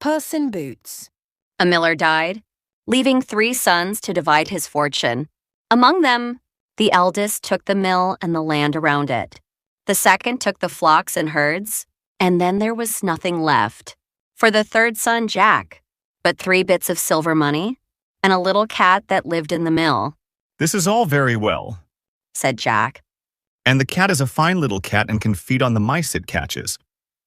Puss in Boots. A miller died, leaving 3 sons to divide his fortune. Among them, the eldest took the mill and the land around it. The second took the flocks and herds, and then there was nothing left for the third son, Jack, but 3 bits of silver money and a little cat that lived in the mill. "This is all very well," said Jack. "and the cat is a fine little cat and can feed on the mice it catches.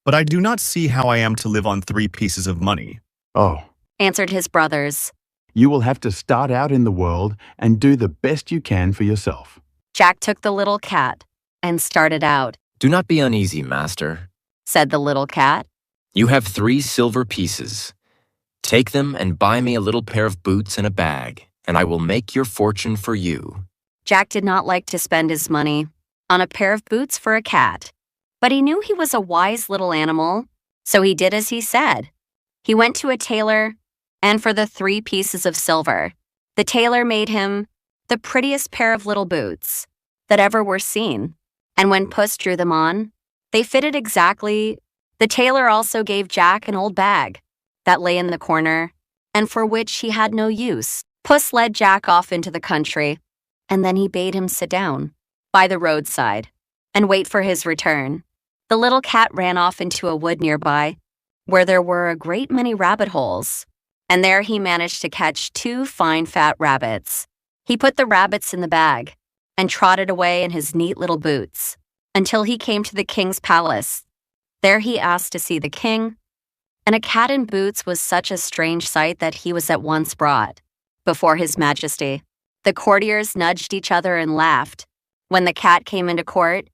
But I do not see how I am to live on 3 pieces of money." "Oh," answered his brothers. "you will have to start out in the world and do the best you can for yourself." Jack took the little cat and started out. "Do not be uneasy, master," said the little cat. "You have 3 silver pieces. Take them and buy me a little pair of boots and a bag, and I will make your fortune for you." Jack did not like to spend his money on a pair of boots for a cat, but he knew he was a wise little animal, so he did as he said. He went to a tailor, and for the 3 pieces of silver, the tailor made him the prettiest pair of little boots that ever were seen. And when Puss drew them on, they fitted exactly. The tailor also gave Jack an old bag that lay in the corner, and for which he had no use. Puss led Jack off into the country, and then he bade him sit down by the roadside and wait for his return. The little cat ran off into a wood nearby, where there were a great many rabbit holes, and there he managed to catch 2 fine fat rabbits. He put the rabbits in the bag and trotted away in his neat little boots until he came to the king's palace. There he asked to see the king, and a cat in boots was such a strange sight that he was at once brought before his majesty. The courtiers nudged each other and laughed when the cat came into court,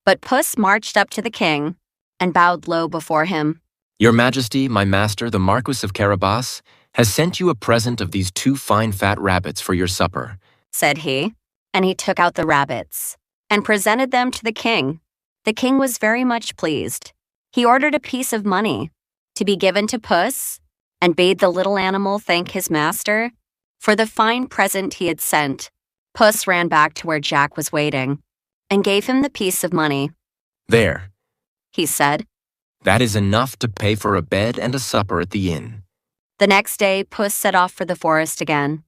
but Puss marched up to the king and bowed low before him. "Your Majesty, my master, the Marquis of Carabas, has sent you a present of these 2 fine fat rabbits for your supper," said he, and he took out the rabbits and presented them to the king. The king was very much pleased. He ordered a piece of money to be given to Puss and bade the little animal thank his master for the fine present he had sent. Puss ran back to where Jack was waiting and gave him the piece of money. "There," he said. "that is enough to pay for a bed and a supper at the inn." The next day, Puss set off for the forest again,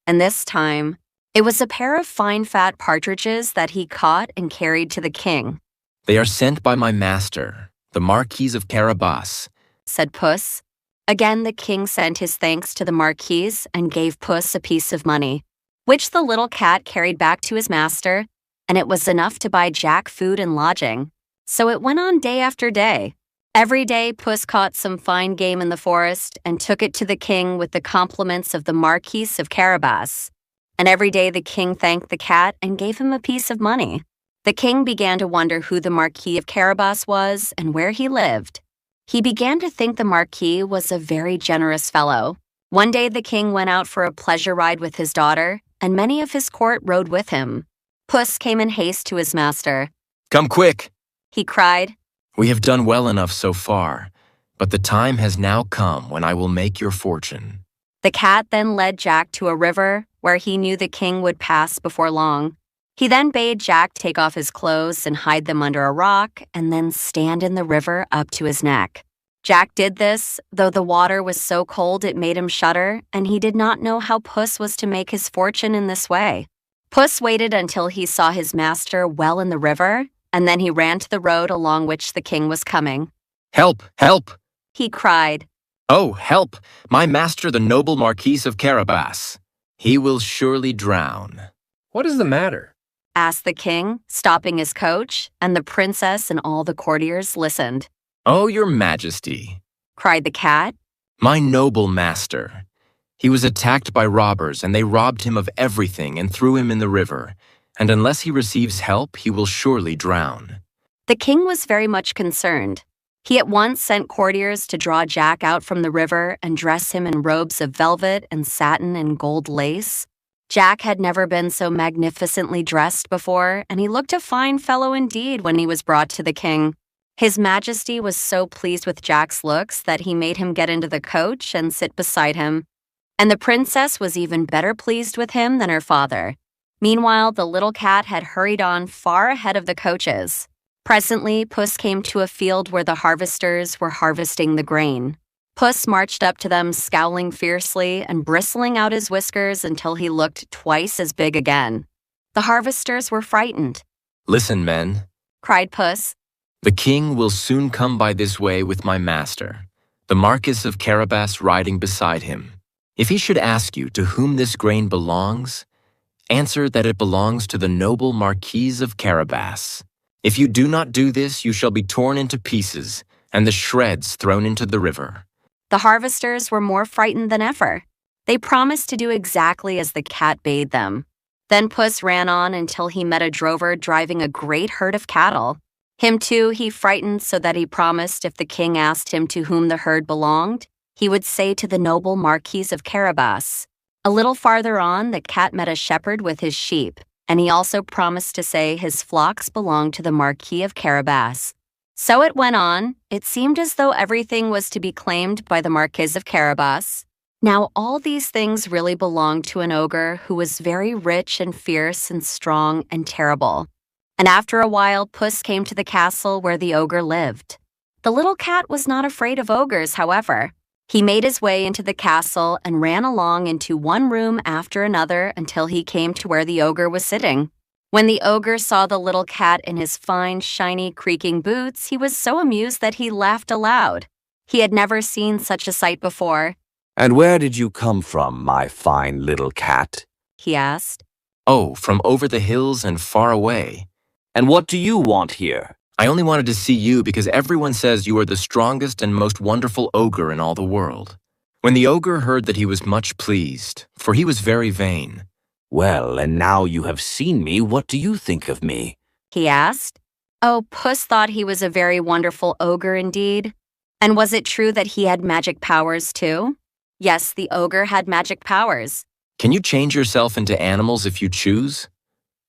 and this time, it was a pair of fine fat partridges that he caught and carried to the king. "They are sent by my master, the Marquis of Carabas," said Puss. Again, the king sent his thanks to the Marquis and gave Puss a piece of money, which the little cat carried back to his master, and it was enough to buy Jack food and lodging. So it went on day after day. Every day, Puss caught some fine game in the forest and took it to the king with the compliments of the Marquis of Carabas. And every day the king thanked the cat and gave him a piece of money. The king began to wonder who the Marquis of Carabas was and where he lived. He began to think the Marquis was a very generous fellow. One day the king went out for a pleasure ride with his daughter, and many of his court rode with him. Puss came in haste to his master. "Come quick," he cried. "We have done well enough so far, but the time has now come when I will make your fortune." The cat then led Jack to a river where he knew the king would pass before long. He then bade Jack take off his clothes and hide them under a rock and then stand in the river up to his neck. Jack did this, though the water was so cold it made him shudder, and he did not know how Puss was to make his fortune in this way. Puss waited until he saw his master well in the river, and then he ran to the road along which the king was coming. "Help! Help!" he cried. "Oh, help! My master, the noble Marquis of Carabas. He will surely drown." "What is the matter?" asked the king, stopping his coach, and the princess and all the courtiers listened. "Oh, your Majesty," cried the cat. "my noble master. He was attacked by robbers, and they robbed him of everything and threw him in the river. And unless he receives help, he will surely drown." The king was very much concerned. He at once sent courtiers to draw Jack out from the river and dress him in robes of velvet and satin and gold lace. Jack had never been so magnificently dressed before, and he looked a fine fellow indeed when he was brought to the king. His Majesty was so pleased with Jack's looks that he made him get into the coach and sit beside him. And the princess was even better pleased with him than her father. Meanwhile, the little cat had hurried on far ahead of the coaches. Presently, Puss came to a field where the harvesters were harvesting the grain. Puss marched up to them, scowling fiercely and bristling out his whiskers until he looked twice as big again. The harvesters were frightened. "Listen, men," cried Puss. "the king will soon come by this way with my master, the Marquis of Carabas riding beside him. If he should ask you to whom this grain belongs, answer that it belongs to the noble Marquis of Carabas. If you do not do this, you shall be torn into pieces and the shreds thrown into the river." The harvesters were more frightened than ever. They promised to do exactly as the cat bade them. Then Puss ran on until he met a drover driving a great herd of cattle. Him too he frightened so that he promised if the king asked him to whom the herd belonged, he would say to the noble Marquis of Carabas. A little farther on, the cat met a shepherd with his sheep, and he also promised to say his flocks belonged to the Marquis of Carabas. So it went on. It seemed as though everything was to be claimed by the Marquis of Carabas. Now all these things really belonged to an ogre who was very rich and fierce and strong and terrible. And after a while, Puss came to the castle where the ogre lived. The little cat was not afraid of ogres, however. He made his way into the castle and ran along into one room after another until he came to where the ogre was sitting. When the ogre saw the little cat in his fine, shiny, creaking boots, he was so amused that he laughed aloud. He had never seen such a sight before. "And where did you come from, my fine little cat?" he asked. "Oh, from over the hills and far away. "And what do you want here?" I only wanted to see you because everyone says you are the strongest and most wonderful ogre in all the world." When the ogre heard that, he was much pleased, for he was very vain. "Well, and now you have seen me, what do you think of me?" he asked. Oh, Puss thought he was a very wonderful ogre indeed. And was it true that he had magic powers too? Yes, the ogre had magic powers. "Can you change yourself into animals if you choose?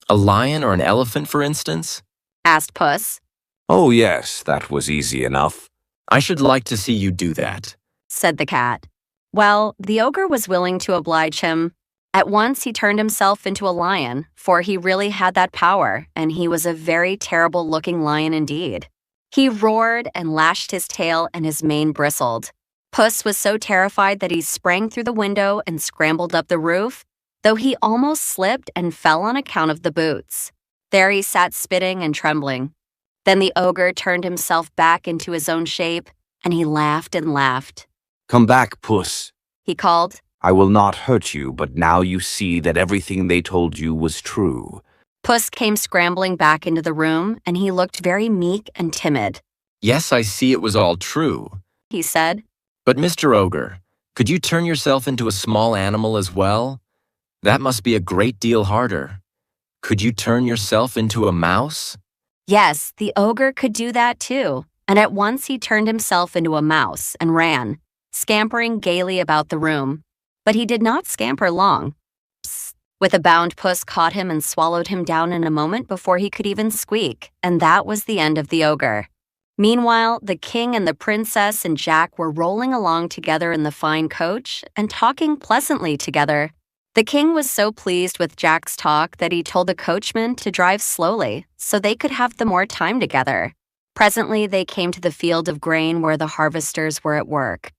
A lion or an elephant, for instance?" asked Puss. "Oh yes, that was easy enough." "I should like to see you do that," said the cat. Well, the ogre was willing to oblige him. At once he turned himself into a lion, for he really had that power, and he was a very terrible-looking lion indeed. He roared and lashed his tail, and his mane bristled. Puss was so terrified that he sprang through the window and scrambled up the roof, though he almost slipped and fell on account of the boots. There he sat spitting and trembling. Then the ogre turned himself back into his own shape, and he laughed and laughed. "Come back, Puss," he called. "I will not hurt you, but now you see that everything they told you was true." Puss came scrambling back into the room, and he looked very meek and timid. "Yes, I see it was all true," he said. "But Mr. Ogre, could you turn yourself into a small animal as well? That must be a great deal harder. Could you turn yourself into a mouse?" Yes, the ogre could do that too, and at once he turned himself into a mouse and ran, scampering gaily about the room. But he did not scamper long. Psst. With a bound, Puss caught him and swallowed him down in a moment before he could even squeak, and that was the end of the ogre. Meanwhile, the king and the princess and Jack were rolling along together in the fine coach and talking pleasantly together. The king was so pleased with Jack's talk that he told the coachman to drive slowly so they could have the more time together. Presently, they came to the field of grain where the harvesters were at work.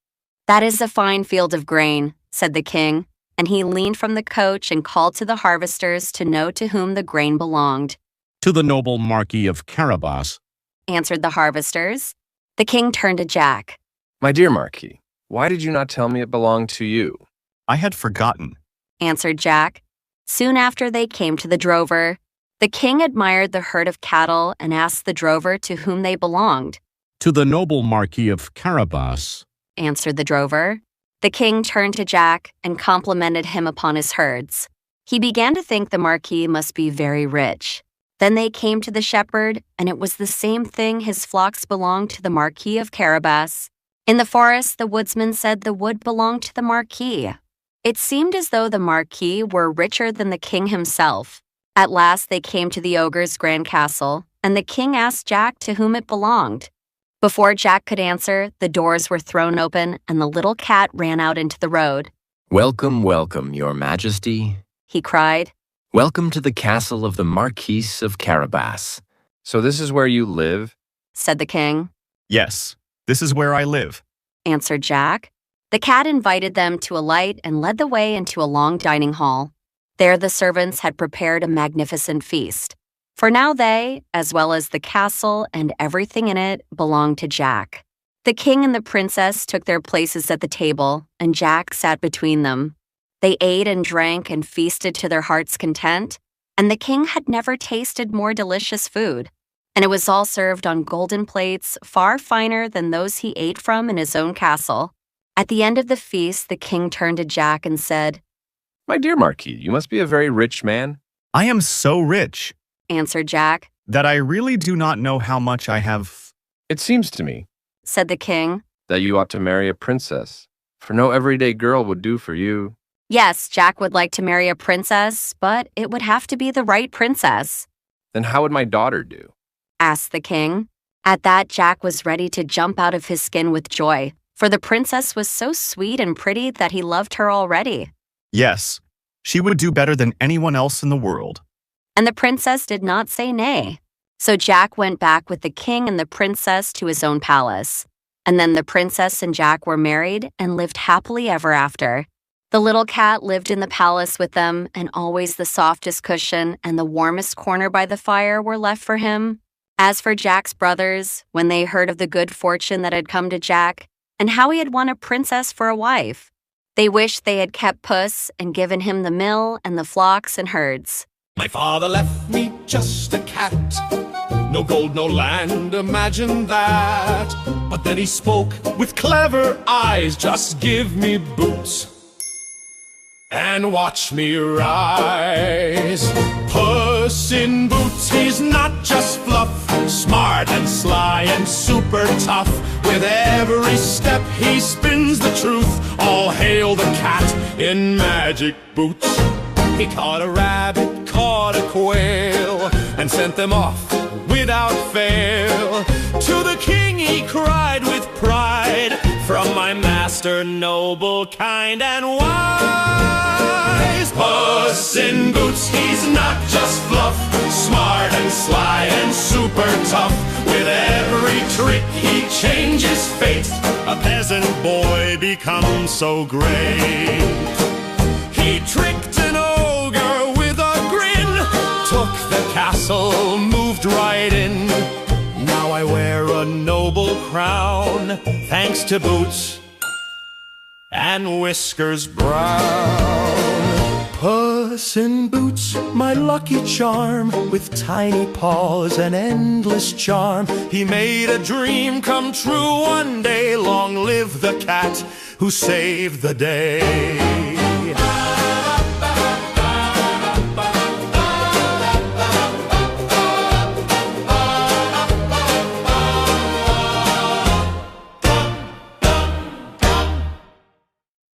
"That is a fine field of grain," said the king, and he leaned from the coach and called to the harvesters to know to whom the grain belonged. "To the noble Marquis of Carabas," answered the harvesters. The king turned to Jack. "My dear Marquis, why did you not tell me it belonged to you?" I had forgotten, answered Jack. Soon after they came to the drover. The king admired the herd of cattle and asked the drover to whom they belonged. "To the noble Marquis of Carabas," answered the drover. The king turned to Jack and complimented him upon his herds. He began to think the Marquis must be very rich. Then they came to the shepherd, and it was the same thing. His flocks belonged to the Marquis of Carabas. In the forest, the woodsman said the wood belonged to the Marquis. It seemed as though the Marquis were richer than the king himself. At last they came to the ogre's grand castle, and the king asked Jack to whom it belonged. Before Jack could answer, the doors were thrown open, and the little cat ran out into the road. "Welcome, welcome, your majesty," he cried. "Welcome to the castle of the Marquis of Carabas." "So this is where you live?" said the king. yes, this is where I live. answered Jack. The cat invited them to alight and led the way into a long dining hall. There the servants had prepared a magnificent feast. For now they, as well as the castle and everything in it, belonged to Jack. The king and the princess took their places at the table, and Jack sat between them. They ate and drank and feasted to their heart's content, and the king had never tasted more delicious food. And it was all served on golden plates, far finer than those he ate from in his own castle. At the end of the feast, the king turned to Jack and said, My dear Marquis, you must be a very rich man. I am so rich answered Jack. that I really do not know how much I have. It seems to me Said the king. that you ought to marry a princess, for no everyday girl would do for you. Yes, Jack would like to marry a princess, but it would have to be the right princess, Then how would my daughter do? asked the king. At that, Jack was ready to jump out of his skin with joy, for the princess was so sweet and pretty that he loved her already. Yes, she would do better than anyone else in the world. And the princess did not say nay. So Jack went back with the king and the princess to his own palace. And then the princess and Jack were married and lived happily ever after. The little cat lived in the palace with them, and always the softest cushion and the warmest corner by the fire were left for him. As for Jack's brothers, when they heard of the good fortune that had come to Jack, and how he had won a princess for a wife, they wished they had kept Puss and given him the mill and the flocks and herds. My father left me just a cat. No gold, no land, imagine that. But then he spoke with clever eyes. Just give me boots and watch me rise. Puss in Boots, he's not just fluff. Smart and sly and super tough. With every step he spins the truth. All hail the cat in magic boots. He caught a rabbit, caught a quail, and sent them off without fail. To the king he cried with pride, from my master noble, kind, and wise. Puss in Boots, he's not just fluff. Smart and sly and super tough. With every trick he changes fate. A peasant boy becomes so great. He tricked an ogre with a grin, took the castle, moved right in. Now I wear a noble crown, thanks to Boots and Whiskers Brown. Puss in Boots, my lucky charm, with tiny paws and endless charm. He made a dream come true one day. Long live the cat who saved the day.